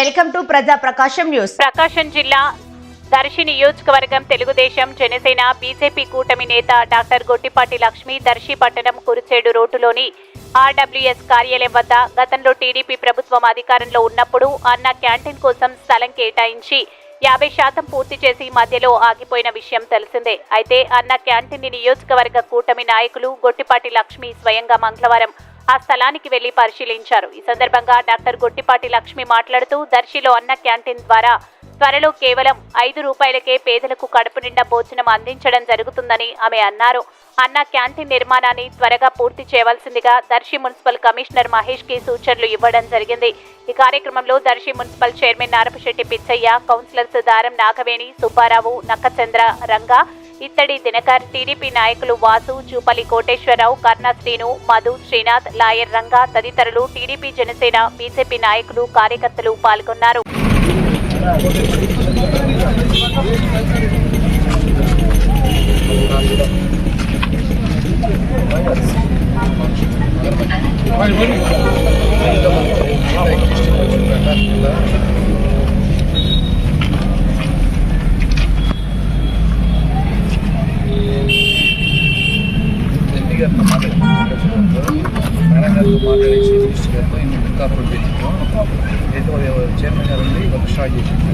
Welcome to ప్రజా ప్రకాశం news. ప్రకాశం జిల్లా దర్శి నియోజకవర్గం తెలుగుదేశం జనసేన బీజేపీ కూటమి నేత డాక్టర్ గొట్టిపాటి లక్ష్మి దర్శి పట్టణం కురిచేడు రోడ్డులోని ఆర్డబ్ల్యూఎస్ కార్యాలయం వద్ద గతంలో టీడీపీ ప్రభుత్వం అధికారంలో ఉన్నప్పుడు అన్న క్యాంటీన్ కోసం స్థలం కేటాయించి 50% పూర్తి చేసి మధ్యలో ఆగిపోయిన విషయం తెలిసిందే. అయితే అన్న క్యాంటీన్ నియోజకవర్గ కూటమి నాయకులు గొట్టిపాటి లక్ష్మి స్వయంగా మంగళవారం ఆ స్థలానికి వెళ్లి పరిశీలించారు. ఈ సందర్భంగా డాక్టర్ గొట్టిపాటి లక్ష్మి మాట్లాడుతూ దర్శిలో అన్న క్యాంటీన్ ద్వారా త్వరలో కేవలం 5 రూపాయలకే పేదలకు కడుపు నిండా భోజనం అందించడం జరుగుతుందని ఆమె అన్నారు. అన్న క్యాంటీన్ నిర్మాణాన్ని త్వరగా పూర్తి చేయవలసిందిగా దర్శి మున్సిపల్ కమిషనర్ మహేష్ కి సూచనలు ఇవ్వడం జరిగింది. ఈ కార్యక్రమంలో Darsi municipal chairman Narapasetti Pichaiah, councillors Daram Nagaveni, Subbarao, Nakkachandra, Ranga, Ittadi Dinakar, TDP నాయకులు వాసు, చూపలి కోటేశ్వరరావు, కర్ణ శ్రీను, మధు, శ్రీనాథ్, లాయర్ రంగా తదితరులు టీడీపీ జనసేన బీజేపీ నాయకులు కార్యకర్తలు పాల్గొన్నారు. మాట్లాడేసి ఇంకా అప్రోచ్ చేసినాం. ఏదో చైర్మన్ గారు ఉండి ఒక స్టార్ట్ చేసింది.